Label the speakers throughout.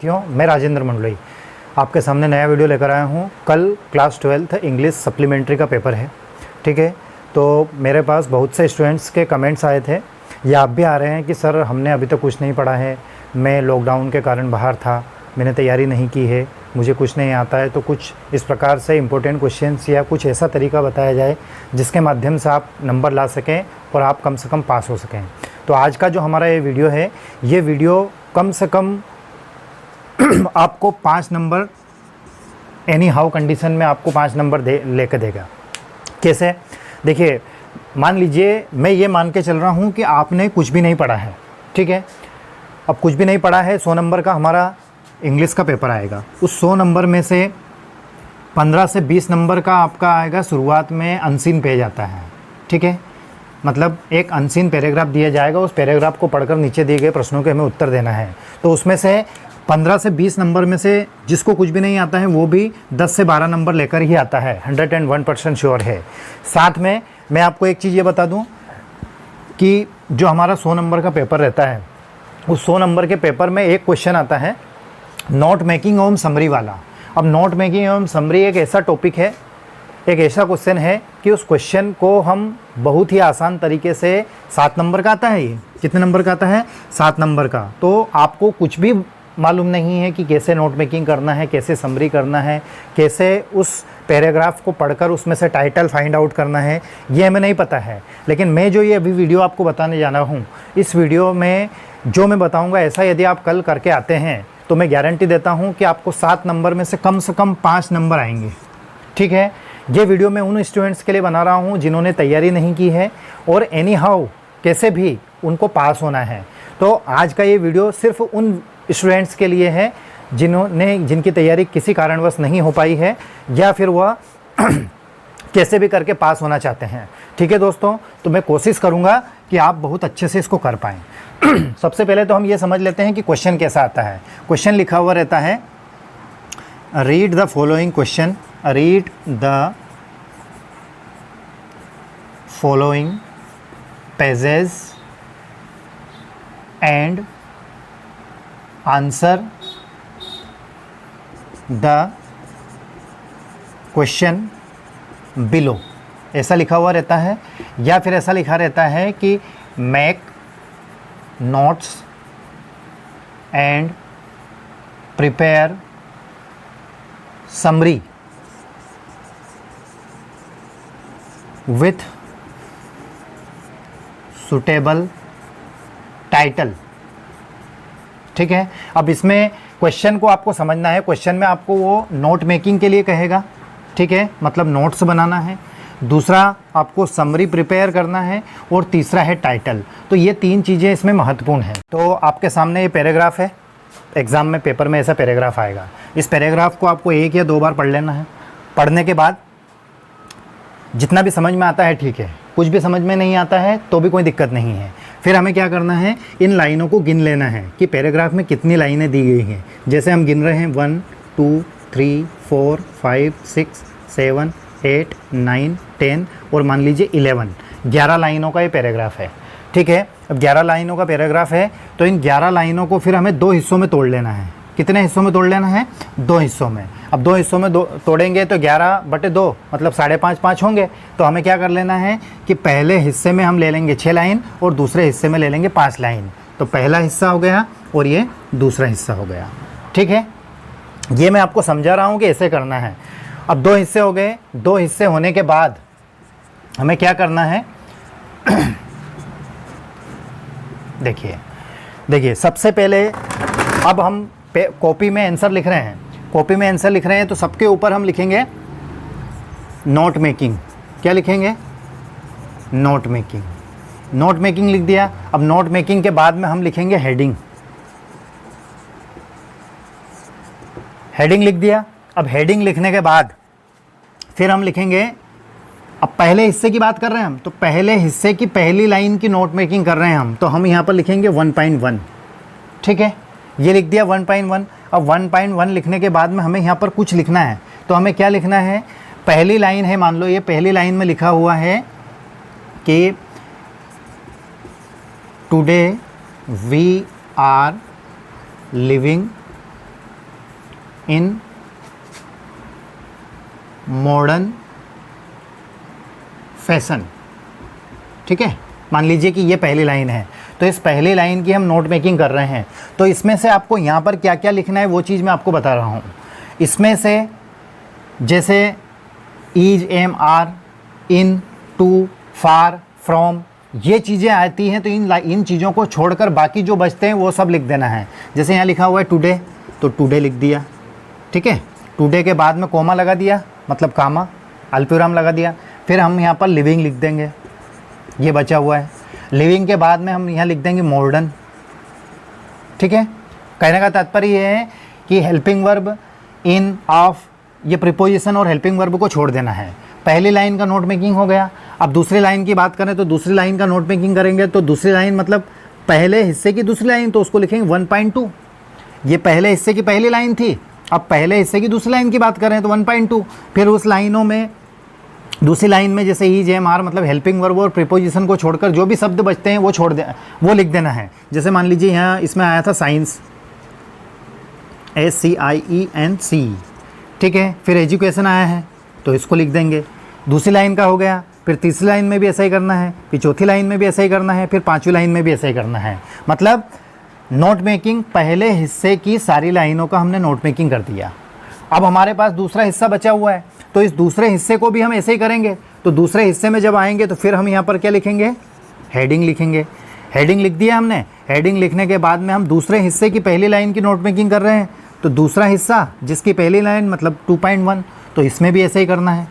Speaker 1: साथियों, मैं राजेंद्र मंडलोई आपके सामने नया वीडियो लेकर आया हूँ। कल क्लास 12th इंग्लिश सप्लीमेंट्री का पेपर है, ठीक है। तो मेरे पास बहुत से स्टूडेंट्स के कमेंट्स आए थे, या आप भी आ रहे हैं कि सर हमने अभी तक कुछ नहीं पढ़ा है, मैं लॉकडाउन के कारण बाहर था, मैंने तैयारी नहीं की है, मुझे कुछ नहीं आता है। तो कुछ इस प्रकार से इम्पोर्टेंट क्वेश्चंस या कुछ ऐसा तरीका बताया जाए जिसके माध्यम से आप नंबर ला सकें और आप कम से कम पास हो सकें। तो आज का जो हमारा ये वीडियो है, ये वीडियो कम से कम आपको 5 नंबर एनी हाउ कंडीशन में आपको 5 नंबर लेकर देगा। कैसे? देखिए, मान लीजिए मैं ये मान के चल रहा हूँ कि आपने कुछ भी नहीं पढ़ा है, ठीक है। अब कुछ भी नहीं पढ़ा है, 100 नंबर का हमारा इंग्लिश का पेपर आएगा। उस 100 नंबर में से 15 से 20 नंबर का आपका आएगा शुरुआत में अनसीन पेज आता है, ठीक है। मतलब एक अनसीन पैराग्राफ दिया जाएगा, उस पैराग्राफ को पढ़कर नीचे दिए गए प्रश्नों के हमें उत्तर देना है। तो उसमें से 15 से 20 नंबर में से जिसको कुछ भी नहीं आता है वो भी 10 से 12 नंबर लेकर ही आता है, 101% श्योर है। साथ में मैं आपको एक चीज़ ये बता दूं कि जो हमारा 100 नंबर का पेपर रहता है, उस 100 नंबर के पेपर में एक क्वेश्चन आता है नोट मेकिंग एवं समरी वाला। अब नोट मेकिंग एवं समरी एक ऐसा टॉपिक है, एक ऐसा क्वेश्चन है कि उस क्वेश्चन को हम बहुत ही आसान तरीके से 7 नंबर का आता है। ये कितने नंबर का आता है? 7 नंबर का। तो आपको कुछ भी मालूम नहीं है कि कैसे नोट मेकिंग करना है, कैसे समरी करना है, कैसे उस पैराग्राफ को पढ़कर उसमें से टाइटल फाइंड आउट करना है, ये हमें नहीं पता है। लेकिन मैं जो ये अभी वीडियो आपको बताने जाना हूँ, इस वीडियो में जो मैं बताऊँगा, ऐसा यदि आप कल करके आते हैं तो मैं गारंटी देता हूँ कि आपको 7 नंबर में से कम 5 नंबर आएंगे, ठीक है। ये वीडियो मैं उन स्टूडेंट्स के लिए बना रहा हूँ जिन्होंने तैयारी नहीं की है और एनी हाउ कैसे भी उनको पास होना है। तो आज का ये वीडियो सिर्फ उन स्टूडेंट्स के लिए है जिनकी तैयारी किसी कारणवश नहीं हो पाई है, या फिर वह कैसे भी करके पास होना चाहते हैं, ठीक है दोस्तों। तो मैं कोशिश करूँगा कि आप बहुत अच्छे से इसको कर पाएँ। सबसे पहले तो हम ये समझ लेते हैं कि क्वेश्चन कैसा आता है। क्वेश्चन लिखा हुआ रहता है, read the following question, read the following pages and answer the question below, ऐसा लिखा हुआ रहता है। या फिर ऐसा लिखा रहता है कि make notes and prepare summary with suitable title, ठीक है। अब इसमें क्वेश्चन को आपको समझना है। क्वेश्चन में आपको वो नोट मेकिंग के लिए कहेगा, ठीक है, मतलब नोट्स बनाना है। दूसरा आपको समरी प्रिपेयर करना है और तीसरा है टाइटल। तो ये 3 चीज़ें इसमें महत्वपूर्ण हैं। तो आपके सामने ये पैराग्राफ है, एग्ज़ाम में पेपर में ऐसा पैराग्राफ आएगा। इस पैराग्राफ को आपको 1 या 2 बार पढ़ लेना है। पढ़ने के बाद जितना भी समझ में आता है ठीक है, कुछ भी समझ में नहीं आता है तो भी कोई दिक्कत नहीं है। फिर हमें क्या करना है, इन लाइनों को गिन लेना है कि पैराग्राफ में कितनी लाइनें दी गई हैं। जैसे हम गिन रहे हैं 1 2 3 4 5 6 7 8 9 10 और मान लीजिए 11 लाइनों का ये पैराग्राफ है, ठीक है। अब 11 लाइनों का पैराग्राफ है, तो इन 11 लाइनों को फिर हमें 2 हिस्सों में तोड़ लेना है। कितने हिस्सों में तोड़ लेना है? 2 हिस्सों में। अब 2 हिस्सों में तोड़ेंगे तो 11/2 मतलब 5.5 होंगे। तो हमें क्या कर लेना है कि पहले हिस्से में हम ले लेंगे 6 लाइन और दूसरे हिस्से में ले लेंगे 5 लाइन। तो पहला हिस्सा हो गया और ये दूसरा हिस्सा हो गया, ठीक है। ये मैं आपको समझा रहा हूँ कि ऐसे करना है। अब 2 हिस्से हो गए। 2 हिस्से होने के बाद हमें क्या करना है देखिए सबसे पहले अब हम कॉपी में आंसर लिख रहे हैं। कॉपी में आंसर लिख रहे हैं तो सबके ऊपर हम लिखेंगे नोट मेकिंग। क्या लिखेंगे? Note making. नोट मेकिंग लिख दिया। अब नोट मेकिंग के बाद में हम लिखेंगे हेडिंग। हेडिंग लिख दिया। अब हेडिंग लिखने के बाद फिर हम लिखेंगे, अब पहले हिस्से की बात कर रहे हैं हम, तो पहले हिस्से की पहली लाइन की नोट मेकिंग कर रहे हैं हम, तो हम यहाँ पर लिखेंगे 1.1, ठीक है। ये लिख दिया 1.1। अब 1.1 लिखने के बाद में हमें यहाँ पर कुछ लिखना है। तो हमें क्या लिखना है? पहली लाइन है, मान लो ये पहली लाइन में लिखा हुआ है कि today we are living in modern fashion. ठीक है, मान लीजिए कि ये पहली लाइन है, तो इस पहली लाइन की हम नोट मेकिंग कर रहे हैं। तो इसमें से आपको यहाँ पर क्या क्या लिखना है वो चीज़ मैं आपको बता रहा हूँ। इसमें से जैसे is, am, are, in, to, for, from, ये चीज़ें आती हैं, तो इन चीज़ों को छोड़कर बाकी जो बचते हैं वो सब लिख देना है। जैसे यहाँ लिखा हुआ है टुडे, तो टुडे लिख दिया। ठीक है, टुडे के बाद में कोमा लगा दिया, मतलब कामा, अल्पविराम लगा दिया। फिर हम यहाँ पर लिविंग लिख देंगे, ये बचा हुआ है। लिविंग के बाद में हम यहाँ लिख देंगे मॉडर्न। ठीक है, कहने का तात्पर्य ये है कि हेल्पिंग वर्ब, इन, ऑफ, ये प्रीपोजिशन और हेल्पिंग वर्ब को छोड़ देना है। पहली लाइन का नोट मेकिंग हो गया। अब दूसरी लाइन की बात करें तो दूसरी लाइन का नोट मेकिंग करेंगे। तो दूसरी लाइन मतलब पहले हिस्से की दूसरी लाइन, तो उसको लिखेंगे 1.2। ये पहले हिस्से की पहली लाइन थी, अब पहले हिस्से की दूसरी लाइन की बात करें तो 1.2। फिर उस लाइनों में दूसरी लाइन में जैसे ईज, एम, आर मतलब हेल्पिंग वर्ब और प्रीपोजिशन को छोड़कर जो भी शब्द बचते हैं वो छोड़ दे, वो लिख देना है। जैसे मान लीजिए यहाँ इसमें आया था साइंस, SCIENC। ठीक है, फिर एजुकेशन आया है तो इसको लिख देंगे। दूसरी लाइन का हो गया, फिर तीसरी लाइन में भी ऐसा ही करना है, फिर चौथी लाइन में भी ऐसा ही करना है, फिर पांचवी लाइन में भी ऐसा ही करना है। मतलब नोट मेकिंग पहले हिस्से की सारी लाइनों का हमने नोट मेकिंग कर दिया। अब हमारे पास दूसरा हिस्सा बचा हुआ है, तो इस दूसरे हिस्से को भी हम ऐसे ही करेंगे। तो दूसरे हिस्से में जब आएंगे तो फिर हम यहाँ पर क्या लिखेंगे, हेडिंग लिखेंगे। हेडिंग लिख दिया हमने। हेडिंग लिखने के बाद में हम दूसरे हिस्से की पहली लाइन की नोट मेकिंग कर रहे हैं, तो दूसरा हिस्सा जिसकी पहली लाइन मतलब 2.1, तो इसमें भी ऐसे ही करना है।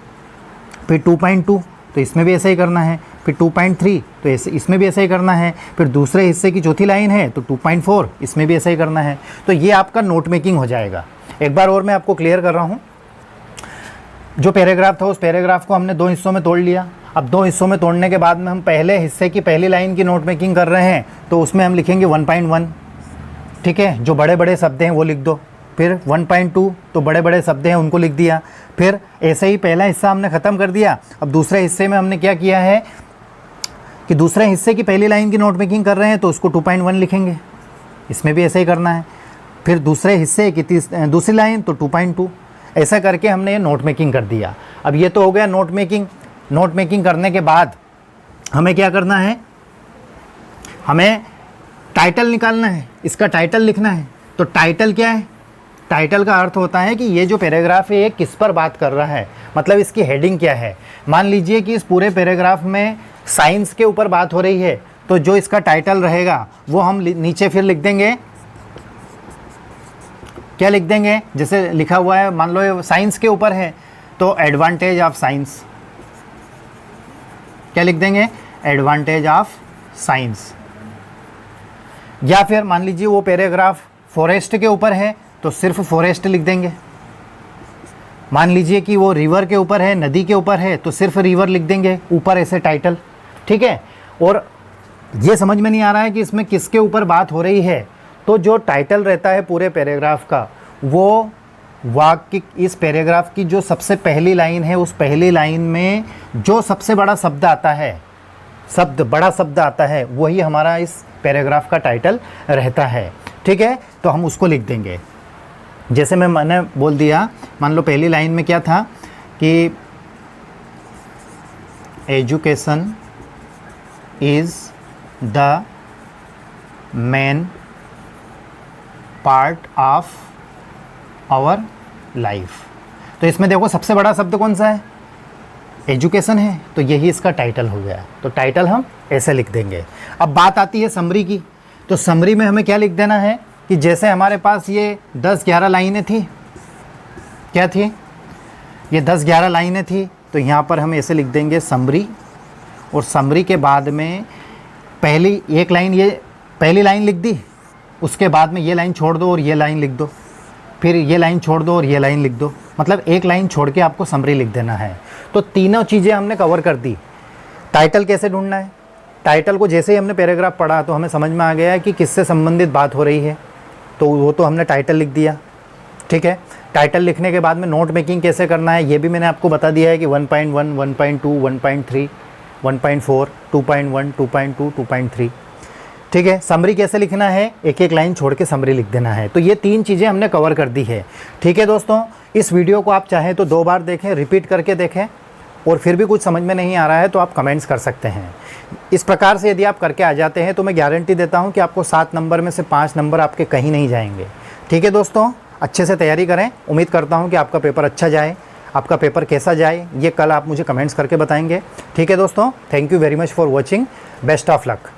Speaker 1: फिर 2.2, तो इसमें भी ऐसे ही करना है। फिर 2.3, तो इसमें भी ऐसे ही करना है। फिर दूसरे हिस्से की चौथी लाइन है तो 2.4, इसमें भी ऐसे ही करना है। तो ये आपका नोट मेकिंग हो जाएगा। एक बार और मैं आपको क्लियर कर रहा हूँ। जो पैराग्राफ था उस पैराग्राफ को हमने 2 हिस्सों में तोड़ लिया। अब 2 हिस्सों में तोड़ने के बाद में हम पहले हिस्से की पहली लाइन की नोट मेकिंग कर रहे हैं, तो उसमें हम लिखेंगे 1.1। ठीक है, जो बड़े बड़े शब्द हैं वो लिख दो। फिर 1.2, तो बड़े बड़े शब्द हैं उनको लिख दिया। फिर ऐसे ही पहला हिस्सा हमने ख़त्म कर दिया। अब दूसरे हिस्से में हमने क्या किया है कि दूसरे हिस्से की पहली लाइन की नोट मेकिंग कर रहे हैं, तो उसको 2.1 लिखेंगे। इसमें भी ऐसे ही करना है। फिर दूसरे हिस्से की दूसरी लाइन तो 2.2, ऐसा करके हमने ये नोट मेकिंग कर दिया। अब ये तो हो गया नोट मेकिंग। नोट मेकिंग करने के बाद हमें क्या करना है, हमें टाइटल निकालना है, इसका टाइटल लिखना है। तो टाइटल क्या है, टाइटल का अर्थ होता है कि ये जो पैराग्राफ है ये किस पर बात कर रहा है, मतलब इसकी हेडिंग क्या है। मान लीजिए कि इस पूरे पैराग्राफ में साइंस के ऊपर बात हो रही है, तो जो इसका टाइटल रहेगा वो हम नीचे फिर लिख देंगे। क्या लिख देंगे, जैसे लिखा हुआ है मान लो साइंस के ऊपर है तो एडवांटेज ऑफ साइंस, क्या लिख देंगे, एडवांटेज ऑफ साइंस। या फिर मान लीजिए वो पैराग्राफ फॉरेस्ट के ऊपर है तो सिर्फ फॉरेस्ट लिख देंगे। मान लीजिए कि वो रिवर के ऊपर है, नदी के ऊपर है, तो सिर्फ रिवर लिख देंगे ऊपर ऐसे टाइटल। ठीक है, और ये समझ में नहीं आ रहा है कि इसमें किसके ऊपर बात हो रही है, तो जो टाइटल रहता है पूरे पैराग्राफ का, वो वाक्य इस पैराग्राफ की जो सबसे पहली लाइन है उस पहली लाइन में जो सबसे बड़ा शब्द आता है, बड़ा शब्द आता है, वही हमारा इस पैराग्राफ का टाइटल रहता है। ठीक है, तो हम उसको लिख देंगे। जैसे मैंने बोल दिया, मान लो पहली लाइन में क्या था कि education is the main part of our life. तो इसमें देखो सबसे बड़ा शब्द कौन सा है, एजुकेशन है, तो यही इसका टाइटल हो गया। तो टाइटल हम ऐसे लिख देंगे। अब बात आती है समरी की। तो समरी में हमें क्या लिख देना है कि जैसे हमारे पास ये 10-11 लाइनें थी, क्या थी, ये 10-11 लाइनें थी, तो यहाँ पर हम ऐसे लिख देंगे समरी। और समरी के बाद में पहली एक लाइन, ये पहली लाइन लिख दी, उसके बाद में ये लाइन छोड़ दो और ये लाइन लिख दो, फिर ये लाइन छोड़ दो और ये लाइन लिख दो, मतलब एक लाइन छोड़ के आपको समरी लिख देना है। तो तीनों चीज़ें हमने कवर कर दी। टाइटल कैसे ढूंढना है, टाइटल को जैसे ही हमने पैराग्राफ पढ़ा तो हमें समझ में आ गया है कि किससे संबंधित बात हो रही है, तो वो तो हमने टाइटल लिख दिया। ठीक है, टाइटल लिखने के बाद में नोट मेकिंग कैसे करना है ये भी मैंने आपको बता दिया है कि 1.1, 1.2, 1.3, 1.4, 2.1, 2.2, 2.3। ठीक है। समरी कैसे लिखना है, एक एक लाइन छोड़ के समरी लिख देना है। तो ये 3 चीज़ें हमने कवर कर दी है। ठीक है दोस्तों, इस वीडियो को आप चाहें तो 2 बार देखें, रिपीट करके देखें, और फिर भी कुछ समझ में नहीं आ रहा है तो आप कमेंट्स कर सकते हैं। इस प्रकार से यदि आप करके आ जाते हैं तो मैं गारंटी देता हूं कि आपको 7 नंबर में से 5 नंबर आपके कहीं नहीं जाएंगे। ठीक है दोस्तों, अच्छे से तैयारी करें। उम्मीद करता हूं कि आपका पेपर अच्छा जाए। आपका पेपर कैसा जाए ये कल आप मुझे कमेंट्स करके बताएंगे। ठीक है दोस्तों, thank you very much for watching. Best of luck.